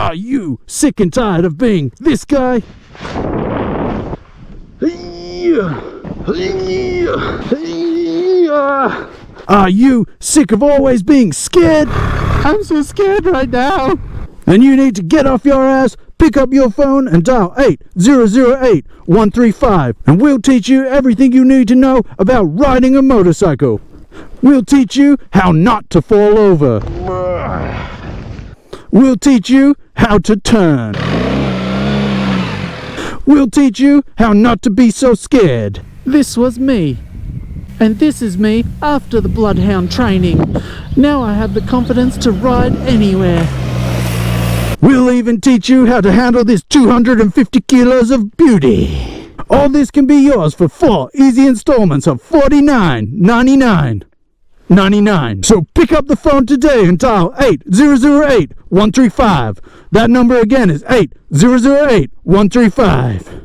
Are you sick and tired of being this guy? Are you sick of always being scared? I'm so scared right now. Then you need to get off your ass, pick up your phone and dial 8008-135 and we'll teach you everything you need to know about riding a motorcycle. We'll teach you how not to fall over. We'll teach you how to turn. We'll teach you how not to be so scared. This was me. And this is me after the bloodhound training. Now I have the confidence to ride anywhere. We'll even teach you how to handle this 250 kilos of beauty. All this can be yours for 4 easy installments of $49.99. So pick up the phone today and dial 8008-135. That number again is 8008-135.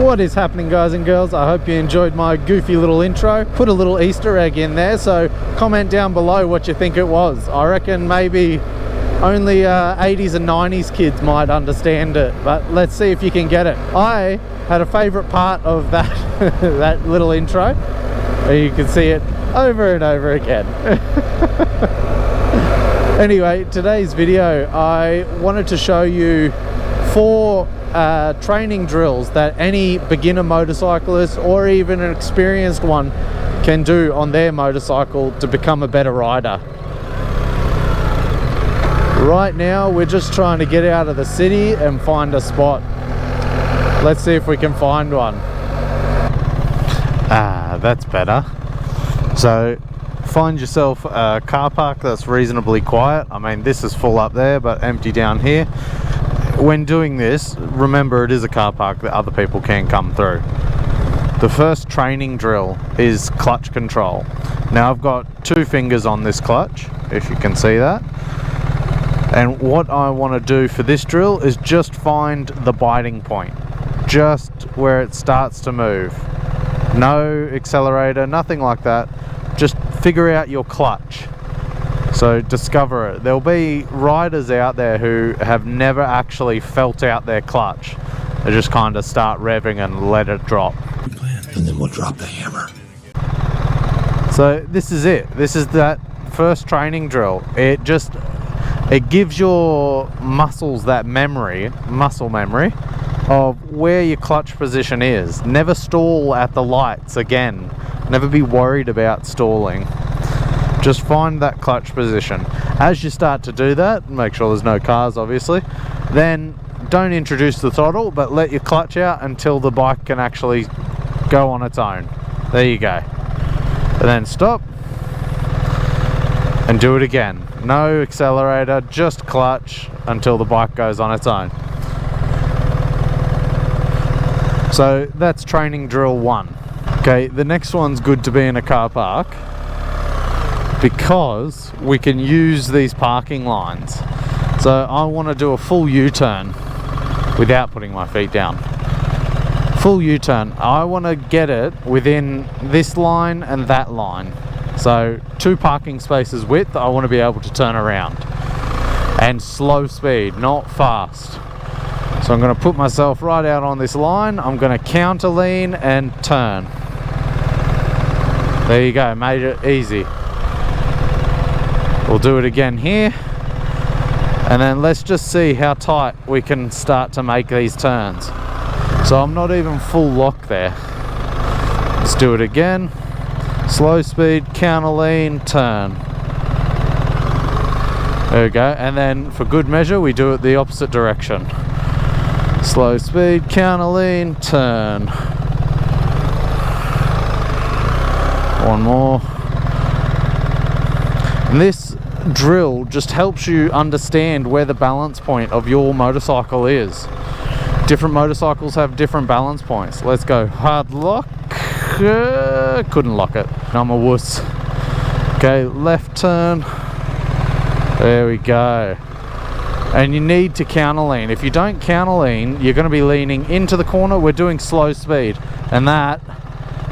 What is happening, guys and girls? I hope you enjoyed my goofy little intro. Put a little Easter egg in there, so comment down below what you think it was. I reckon maybe only 80s and 90s kids might understand it, but let's see if you can get it. I had a favourite part of that that little intro. You can see it over and over again. Anyway, today's video, I wanted to show you 4 training drills that any beginner motorcyclist or even an experienced one can do on their motorcycle to become a better rider. Right now we're just trying to get out of the city and find a spot. Let's see if we can find one. That's better. So find yourself a car park that's reasonably quiet. I mean, this is full up there but empty down here. When doing this, remember it is a car park that other people can come through. The first training drill is clutch control. Now I've got 2 fingers on this clutch, if you can see that. And what I want to do for this drill is just find the biting point. Just where it starts to move. No accelerator, nothing like that. Just figure out your clutch. So discover it. There'll be riders out there who have never actually felt out their clutch. They just kind of start revving and let it drop. And then we'll drop the hammer. So this is it. This is that first training drill. It gives your muscles that muscle memory of where your clutch position is. Never stall at the lights again. Never be worried about stalling. Just find that clutch position. As you start to do that, make sure there's no cars obviously, then don't introduce the throttle but let your clutch out until the bike can actually go on its own. There you go. And then stop and do it again. No accelerator, just clutch until the bike goes on its own. So that's training drill 1. Okay, the next one's good to be in a car park because we can use these parking lines. So I want to do a full U-turn without putting my feet down. Full U-turn. I want to get it within this line and that line. So 2 parking spaces width, I want to be able to turn around. And slow speed, not fast. So I'm going to put myself right out on this line. I'm going to counter lean and turn. There you go, made it easy. We'll do it again here. And then let's just see how tight we can start to make these turns. So I'm not even full lock there. Let's do it again. Slow speed, counter lean, turn. There we go. And then for good measure, we do it the opposite direction. Slow speed, counter lean, turn. One more. And this drill just helps you understand where the balance point of your motorcycle is. Different motorcycles have different balance points. Let's go. Hard lock. Couldn't lock it. I'm a wuss. Okay, left turn. There we go. And you need to counter lean. If you don't counter lean, you're going to be leaning into the corner. We're doing slow speed, and that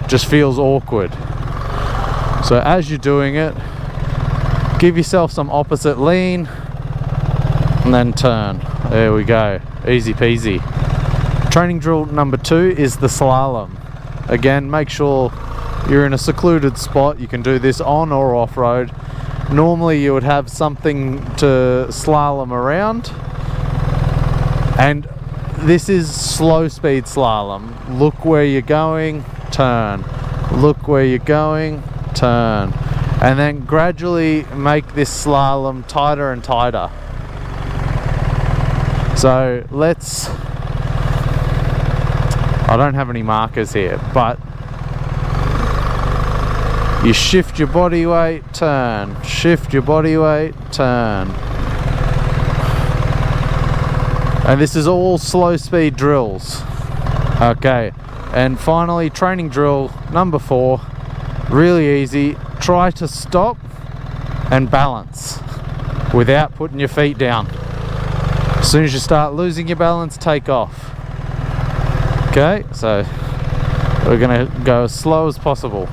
just feels awkward. So as you're doing it, give yourself some opposite lean. and then turn. There we go, easy peasy. Training drill number 2 is the slalom. Again, make sure you're in a secluded spot. You can do this on or off-road. Normally you would have something to slalom around, and this is slow speed slalom. Look where you're going, turn. Look where you're going, turn. And then gradually make this slalom tighter and tighter. So let's, I don't have any markers here, but you shift your body weight, turn. Shift your body weight, turn. And this is all slow speed drills. Okay, and finally training drill number 4, really easy. Try to stop and balance without putting your feet down. As soon as you start losing your balance, take off. Okay, so we're gonna go as slow as possible.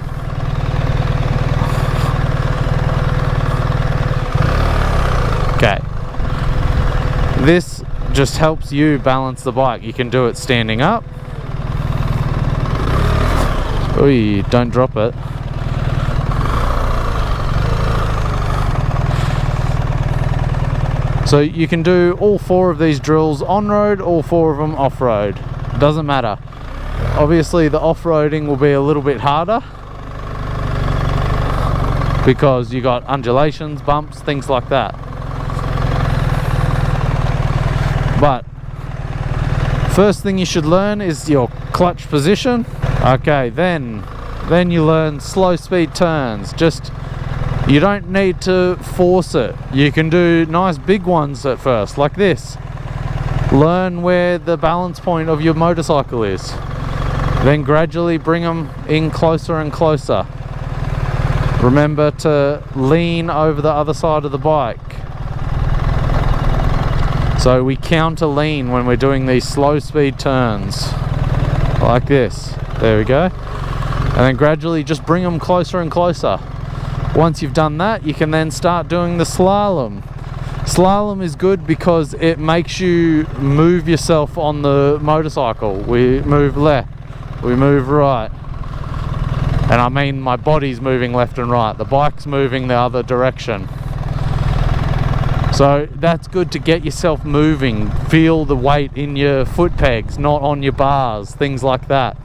Okay, this just helps you balance the bike. You can do it standing up. Ooh, don't drop it. So you can do all 4 of these drills on-road, all 4 of them off-road. Doesn't matter. Obviously the off-roading will be a little bit harder because you got undulations, bumps, things like that. But first thing you should learn is your clutch position. Okay, then you learn slow speed turns. Just, you don't need to force it. You can do nice big ones at first, like this. Learn where the balance point of your motorcycle is. Then gradually bring them in closer and closer. Remember to lean over the other side of the bike. So we counter lean when we're doing these slow speed turns, like this. There we go. And then gradually just bring them closer and closer. Once you've done that, you can then start doing the slalom. Slalom is good because it makes you move yourself on the motorcycle. We move left, we move right. And I mean my body's moving left and right. The bike's moving the other direction. So that's good to get yourself moving. Feel the weight in your foot pegs, not on your bars, things like that.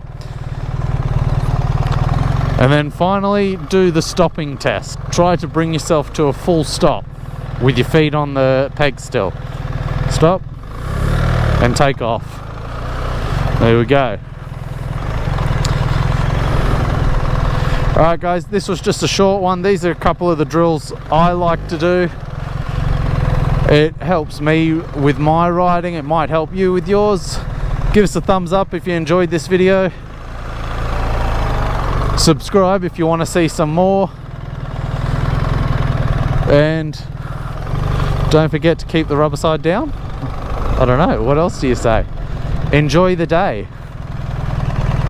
And then finally, do the stopping test. Try to bring yourself to a full stop with your feet on the peg still. Stop and take off. There we go. Alright guys, this was just a short one. These are a couple of the drills I like to do. It helps me with my riding. It might help you with yours. Give us a thumbs up if you enjoyed this video. Subscribe if you want to see some more. And don't forget to keep the rubber side down. I don't know, what else do you say? Enjoy the day.